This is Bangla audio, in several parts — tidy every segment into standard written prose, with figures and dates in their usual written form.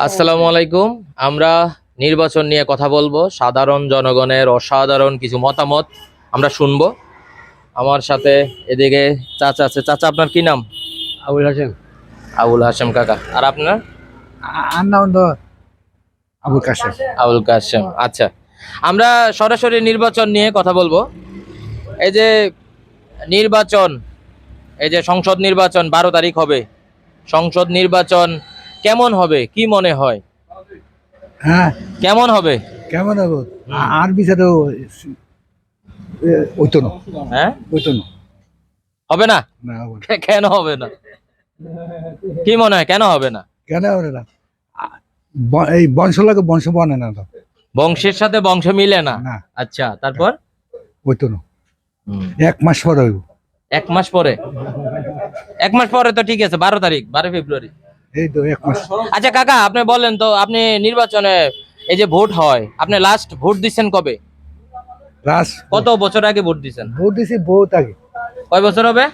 আসসালামু আলাইকুম। আমরা নির্বাচন নিয়ে কথা বলবো, সাধারণ জনগণের অসাধারণ কিছু মতামত আমরা শুনবো। আমার সাথে এদিকে চাচা আছে। চাচা, আপনার কি নাম? আবুল হাসেম। আবুল হাশেম কাকা। আর আপনার? আর নাম তো আবুল কাশেম। আবুল কাশেম। আচ্ছা, আমরা সরাসরি নির্বাচন নিয়ে কথা বলবো। এই যে নির্বাচন, এই যে সংসদ নির্বাচন 12 তারিখ হবে, সংসদ নির্বাচন কেমন হবে কি মনে হয়? হ্যাঁ, কেমন হবে? কেমন হবো? আর বিচারে ওইতো না, হ্যাঁ, ওইতো না। হবে না? না, হবে না। কেন হবে না? কি মনে হয় কেন হবে না? কেন হবে না? এই বংশ লাগে, বংশ বনে না তো। বংশের সাথে বংশ মিলে না। না, আচ্ছা, তারপর? ওইতো না। 1 মাস পর হইব। 1 মাস পরে? 1 মাস পরে তো ঠিক আছে, 12 তারিখ, 12 ফেব্রুয়ারি। এই তো 1 মাস। আচ্ছা কাকা, আপনি বলেন তো, আপনি নির্বাচনে এই যে ভোট হয়, আপনি লাস্ট ভোট দিচ্ছেন কবে? রাস কত বছর আগে ভোট দিচ্ছেন? ভোট দিছি বহুত আগে, কয় বছর হবে?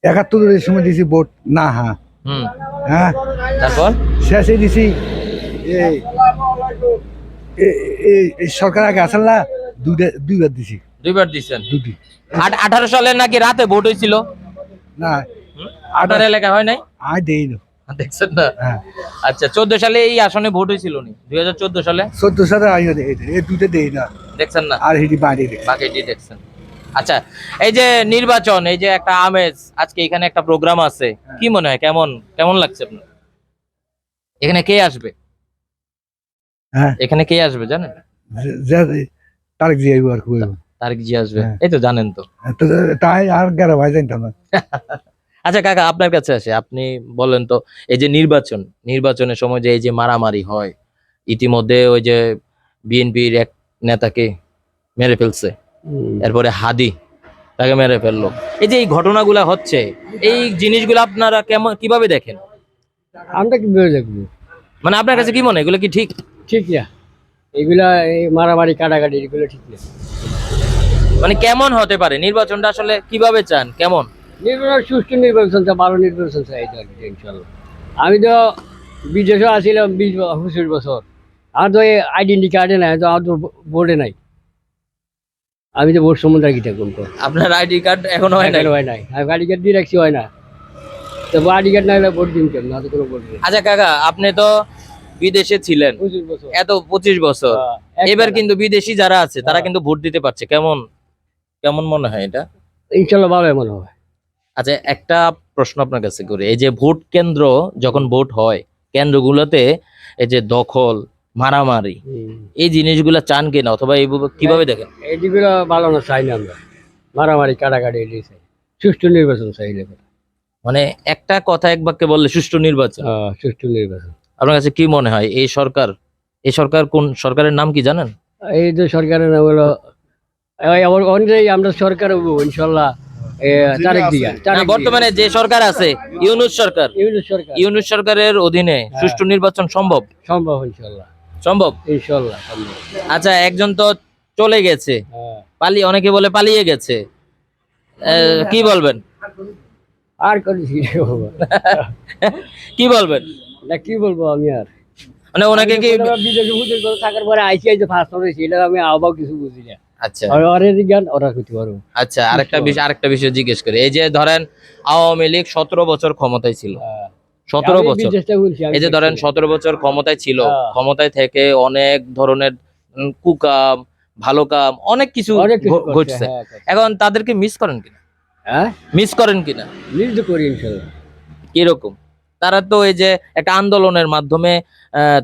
71-এর সময় দিছি ভোট। না, হ্যাঁ হুম, হ্যাঁ, তারপর? শেষে দিছি এই এই সরকার আগে আসল না, দুইবার দিছি। 2বার দিচ্ছেন? দুটি। 18 সালে নাকি রাতে ভোট হয়েছিল? না, আপনার এলাকায় হয় নাই? আই দেই না। দেখছেন না? হ্যাঁ, আচ্ছা, 14 সালে এই আসনে ভোট হয়েছিল নি? 2014 সালে 14 সালে আইও দেই, এই দুইটা দেই না। দেখছেন না? আর হিডি বাড়ি দেই। বাকিটি দেখছেন। আচ্ছা, এই যে নির্বাচন, এই যে একটা আমেজ, আজকে এখানে একটা প্রোগ্রাম আছে, কি মনে হয় কেমন কেমন লাগছে আপনার? এখানে কে আসবে? হ্যাঁ, এখানে কে আসবে জানেন? তারেক জিয়া আর কই। তারেক জি আসবে, হ্যাঁ। এই তো জানেন তো। তো তাই আর গেরা ভাই জানতাম না। আচ্ছা কাকা, আপনার কাছে আসে, আপনি বলেন তো, এই যে নির্বাচনের সময় যে এই যে মারামারি হয়, ইতিমধ্যে ওই যে বিএনপির এক নেতাকে মেরে ফেলছে, এরপরে হাদি তাকে মেরে ফেললো, এই যে এই ঘটনাগুলা হচ্ছে, এই জিনিসগুলো আপনারা কেমন কিভাবে দেখেন? আমরা কি ভেবে দেখবো? মানে আপনার কাছে কি মনে হয় এগুলো কি ঠিক? ঠিক না, এগুলা এই মারামারি কাটাকাটি এগুলো ঠিক না। মানে কেমন হতে পারে নির্বাচনটা, আসলে কিভাবে চান কেমন? নির্বাচন সুষ্ঠু নির্বাচন চাই, ভালো নির্বাচন চাই তো আর কি, ইনশাল্লাহ। আমি তো বিদেশে আসছিলাম 20-25 বছর, আমার তো আইডেন্টি কার্ডে নাই, তো আমার তো ভোটে নাই। আমি তো ভোট সম্বন্ধে কি থাকুন তো। আপনার আইডি কার্ড এখনো হয় নাই? হয় নাই, আমি আইডি কার্ড দিয়ে রাখছি, হয় না। তো আইডি কার্ড না হলে ভোট দিন কেন, না তো কোনো ভোট নেই। আচ্ছা কাকা, আপনি তো বিদেশে ছিলেন 25 বছর। এত 25 বছর, এবার কিন্তু বিদেশি যারা আছে তারা কিন্তু ভোট দিতে পারছে, কেমন কেমন মনে হয় এটা? ইনশাল্লাহ ভালো মনে হয়। আচ্ছা, একটা প্রশ্ন আপনার কাছে করি, এই যে ভোট কেন্দ্র, যখন ভোট হয় কেন্দ্রগুলোতে এই যে দখল, মারামারি, এই জিনিসগুলো চান কিনা, অথবা এইভাবে কিভাবে দেখেন? এইগুলো ভালো না, চাই না আমরা। মারামারি কাটাকাটি এটাই চাই, সুষ্ঠু নির্বাচন চাই। মানে একটা কথা এক বাক্যে বললে সুষ্ঠু নির্বাচন। সুষ্ঠু নির্বাচন। আপনার কাছে কি মনে হয় এই সরকার কোন সরকারের নাম কি জানেন? এই যে সরকারের নাম হলো অনুযায়ী আমরা সরকার হবো ইনশাল্লাহ। তারেক জিয়া। না, বর্তমানে যে সরকার আছে, ইউনূস সরকার, ইউনূস সরকারের অধীনে সুষ্ঠু নির্বাচন সম্ভব? সম্ভব ইনশাল্লাহ, সম্ভব ইনশাল্লাহ সম্ভব। আচ্ছা, একজন তো চলে গেছে, অনেকে বলে পালিয়ে গেছে, কি বলবেন? আর করেছি কি বলবেন? না, কি বলবো আমি আর, মানে ওনাকে কি বিদেশে থাকার পরে আইসি ফার্স্ট হয়েছি, এটা আমি আবার কিছু বুঝি না। আচ্ছা জ্ঞান ওরা করতে পারবো। আচ্ছা, আরেকটা বিষয় জিজ্ঞেস করি, এই যে ধরেন আওয়ামী লীগ 17 বছর ক্ষমতায় ছিল, 17 বছর, এই যে ধরেন 17 বছর ক্ষমতায় ছিল, ক্ষমতায় থেকে অনেক ধরনের কুকাম, ভালো কাম, অনেক কিছু ঘটছে, এখন তাদেরকে মিস করেন কিনা? মিস করেন কিনা? মিস তো করি ইনশাল্লাহ। কিরকম? তারা তো এই যে একটা আন্দোলনের মাধ্যমে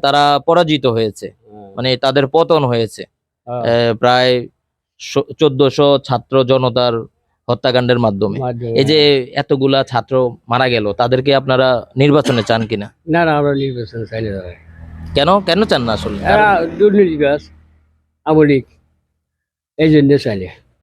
তারা পরাজিত হয়েছে, মানে তাদের পতন হয়েছে, প্রায় 1400 ছাত্র জনতার হত্যাকাণ্ডের মাধ্যমে। এই যে এতগুলা ছাত্র মারা গেল, তাদেরকে আপনারা নির্বাচনে চান কিনা? না না, আমরা নির্বাচন চাই না। কেন কেন চান না আসলে? দুর্নীতিবাজ আওয়ামী লীগ, এই জন্য চাইলে।